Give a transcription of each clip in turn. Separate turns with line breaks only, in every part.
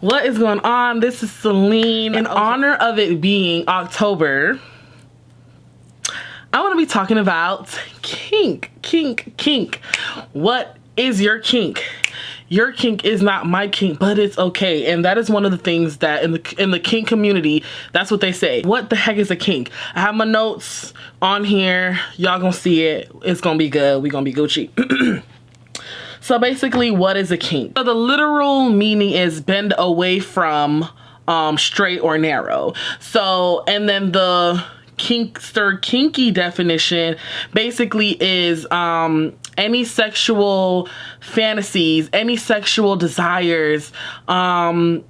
What is going on? This is Celine. In honor of it being October, I want to be talking about kink. Kink. What is your kink? Your kink is not my kink, but it's okay. And that is one of the things that in the kink community, that's what they say. What the heck is a kink? I have my notes on here. Y'all gonna see it. It's gonna be good. We gonna be Gucci. So basically, what is a kink? So the literal meaning is bend away from straight or narrow. So, and then the kinky definition basically is any sexual fantasies, any sexual desires, anything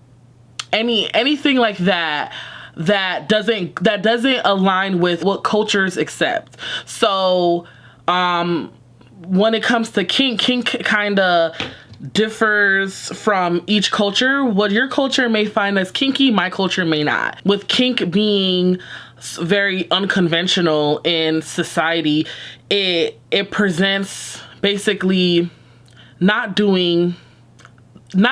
like that that doesn't align with what cultures accept. So when it comes to kink kind of differs from each culture. What your culture may find as kinky, my culture may not. With kink being very unconventional in society, it presents basically not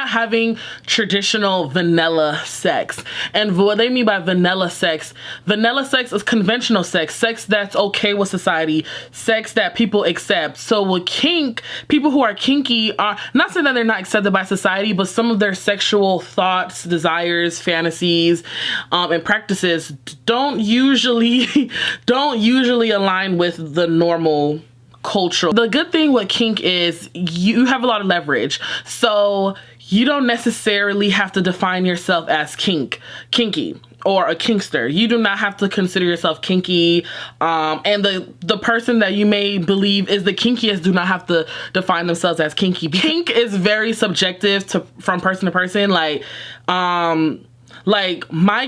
having traditional vanilla sex. And what they mean by vanilla sex is conventional sex that's okay with society, sex that people accept. So with kink, people who are kinky are not saying that they're not accepted by society, but some of their sexual thoughts, desires, fantasies, and practices don't usually align with the normal cultural. The good thing with kink is you have a lot of leverage. So you don't necessarily have to define yourself as kinky or a kinkster. You do not have to consider yourself kinky. And the person that you may believe is the kinkiest do not have to define themselves as kinky. Kink is very subjective from person to person. Like my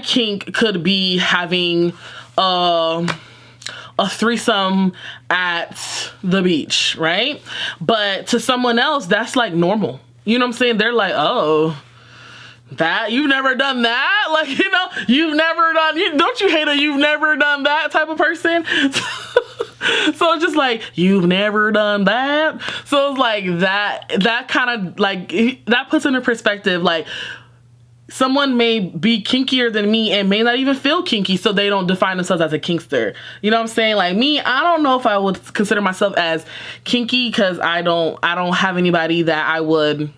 kink could be having a threesome at the beach, right? But to someone else, that's like normal. You know what I'm saying? They're like, oh, that, you've never done that? Like, you know, you've never done, don't you hate a you've never done that type of person? So it's just like, you've never done that? So it's like that kind of like, that puts into perspective, like, someone may be kinkier than me and may not even feel kinky, so they don't define themselves as a kinkster. You know what I'm saying? Like me, I don't know if I would consider myself as kinky because I don't have anybody that I would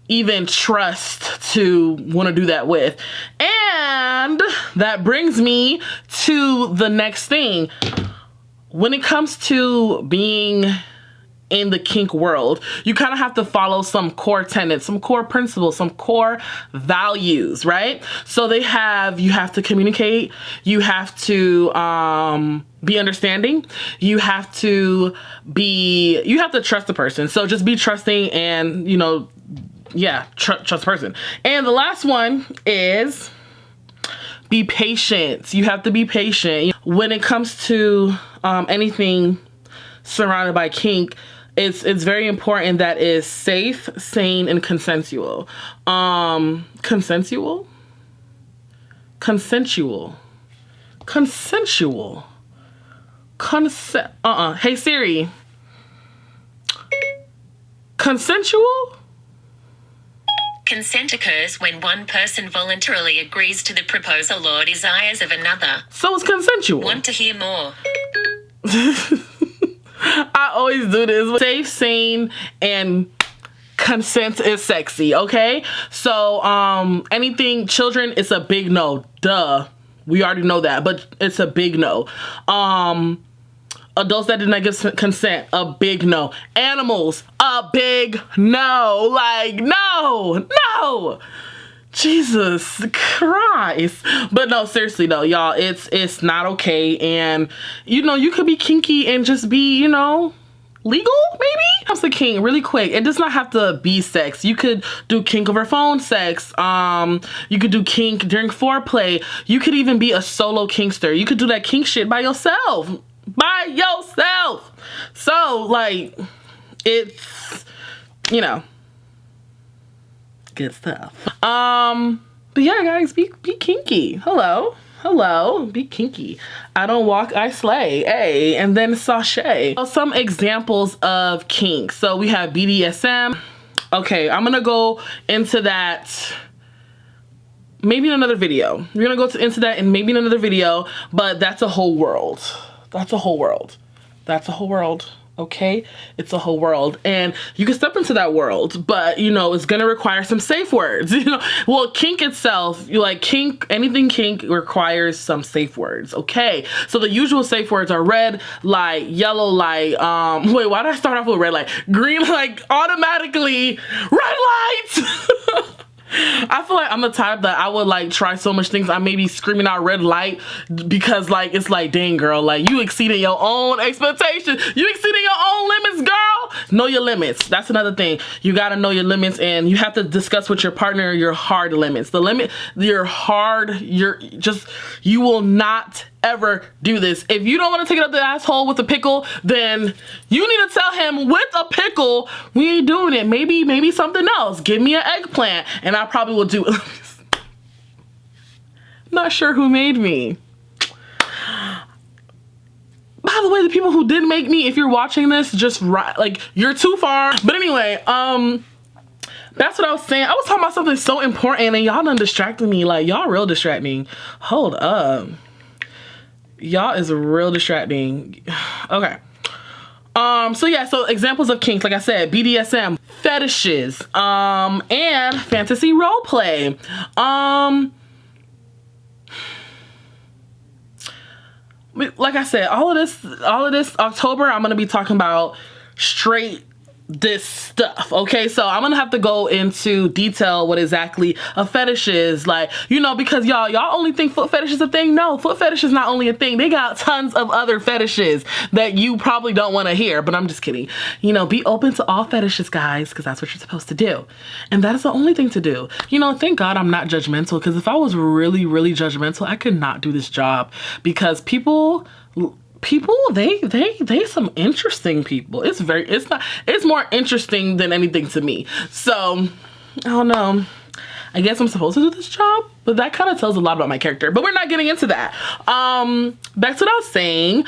even trust to want to do that with. And that brings me to the next thing. When it comes to being in the kink world, you kind of have to follow some core tenets, some core principles, some core values, right? So you have to communicate, you have to be understanding, you have to trust the person. So just be trusting and, you know, yeah, trust the person. And the last one is be patient. You have to be patient. When it comes to anything surrounded by kink, it's very important that is safe, sane, and consensual. Consensual. Hey Siri. Consensual?
Consent occurs when one person voluntarily agrees to the proposal or desires of another.
So it's consensual.
Want to hear more?
I always do this. Safe, sane, and consent is sexy, okay? So, anything children, it's a big no. Duh. We already know that, but it's a big no. Adults that did not give consent, a big no. Animals, a big no. Like, no. Jesus Christ. But no, seriously though, y'all, it's not okay. And you know, you could be kinky and just be, you know, legal, maybe? That's the kink, really quick. It does not have to be sex. You could do kink over phone sex. You could do kink during foreplay. You could even be a solo kinkster. You could do that kink shit by yourself. So like, it's, you know, good stuff. But yeah, guys, be kinky. Hello, be kinky. I don't walk, I slay. Hey, and then sashay. Some examples of kink. So we have BDSM. Okay, I'm gonna go into that maybe in another video. We're gonna go into that and maybe in another video, but that's a whole world. That's a whole world. That's a whole world. Okay, it's a whole world, and you can step into that world, but you know it's gonna require some safe words. You know, well, kink itself, you like kink, anything kink requires some safe words. Okay, so the usual safe words are red light, yellow light. Wait, why did I start off with red light? Green light, automatically red light. I feel like I'm the type that I would like try so much things. I may be screaming out red light because like it's like, dang girl, like you exceeding your own expectations. You exceeding your own limits, girl. Know your limits. That's another thing. You gotta know your limits, and you have to discuss with your partner your hard limits. The limit, your hard, you will not ever do this. If you don't want to take it up the asshole with a pickle, then you need to tell him with a pickle, we ain't doing it. Maybe something else. Give me an eggplant and I probably will do it. Not sure who made me. By the way, the people who did make me, if you're watching this, just like you're too far. But anyway, that's what I was saying. I was talking about something so important and y'all done distracted me. Like y'all real distracting. Hold up. Y'all is real distracting. Okay. So yeah, so examples of kinks, like I said, BDSM, fetishes, and fantasy role play. Like I said, all of this October, I'm gonna be talking about straight this stuff. Okay, so I'm gonna have to go into detail what exactly a fetish is, like, you know, because y'all only think foot fetish is a thing. No, foot fetish is not only a thing. They got tons of other fetishes that you probably don't want to hear, but I'm just kidding. You know, be open to all fetishes, guys, because that's what you're supposed to do, and that is the only thing to do. You know, thank God I'm not judgmental, because if I was really judgmental, I could not do this job, because people they some interesting people. It's more interesting than anything to me. So I don't know, I guess I'm supposed to do this job, but that kind of tells a lot about my character, but we're not getting into that. Back to what I was saying.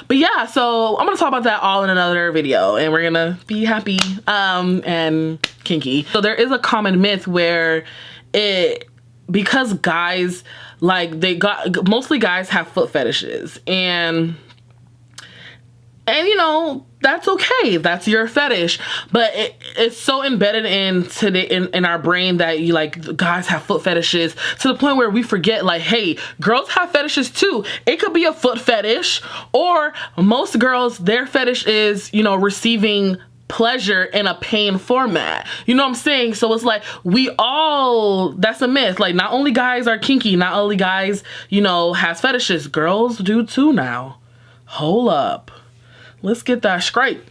But yeah, so I'm gonna talk about that all in another video, and we're gonna be happy and kinky. So there is a common myth where because guys, like, mostly guys have foot fetishes, and you know, that's okay, that's your fetish, but it's so embedded in our brain that you like guys have foot fetishes to the point where we forget, like, hey, girls have fetishes too. It could be a foot fetish, or most girls, their fetish is, you know, receiving pleasure in a pain format. You know what I'm saying? So it's like that's a myth. Like, not only guys are kinky, not only guys, you know, has fetishes, girls do too now. Hold up. Let's get that straight.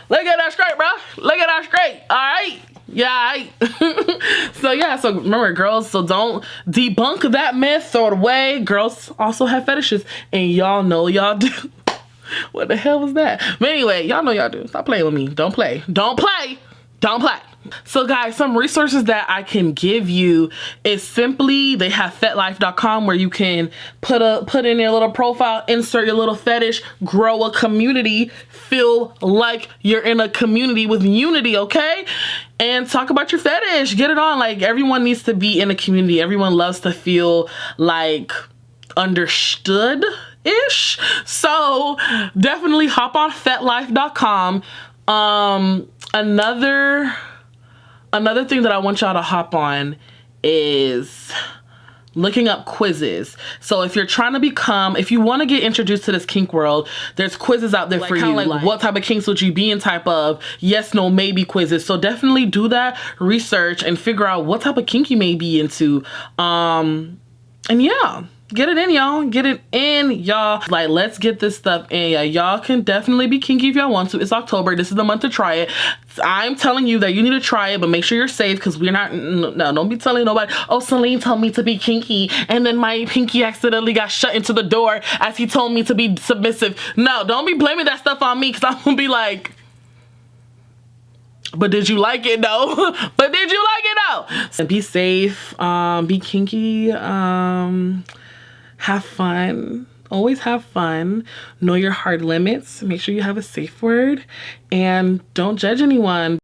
Let's get that straight, bro. Let's get that straight. All right. Yeah. So yeah, so remember, girls, so don't debunk that myth, throw it away. Girls also have fetishes, and y'all know y'all do. What the hell was that? But anyway, y'all know y'all do. Stop playing with me. Don't play. Don't play. Don't play. So guys, some resources that I can give you is simply, they have fetlife.com where you can put in your little profile, insert your little fetish, grow a community, feel like you're in a community with unity, okay? And talk about your fetish. Get it on. Like, everyone needs to be in a community. Everyone loves to feel like understood-ish. So definitely hop on fetlife.com. Another thing that I want y'all to hop on is looking up quizzes. So if you're trying to if you want to get introduced to this kink world, there's quizzes out there for you. Like, what type of kinks would you be in type of yes, no, maybe quizzes. So definitely do that research and figure out what type of kink you may be into. And yeah. Get it in, y'all. Get it in, y'all. Like, let's get this stuff in. Yeah, y'all can definitely be kinky if y'all want to. It's October. This is the month to try it. I'm telling you that you need to try it, but make sure you're safe, because we're not, no, don't be telling nobody, oh, Celine told me to be kinky, and then my pinky accidentally got shut into the door as he told me to be submissive. No, don't be blaming that stuff on me, because I'm gonna be like, but did you like it though? But did you like it though? So be safe, be kinky, have fun. Always have fun. Know your hard limits. Make sure you have a safe word. And don't judge anyone.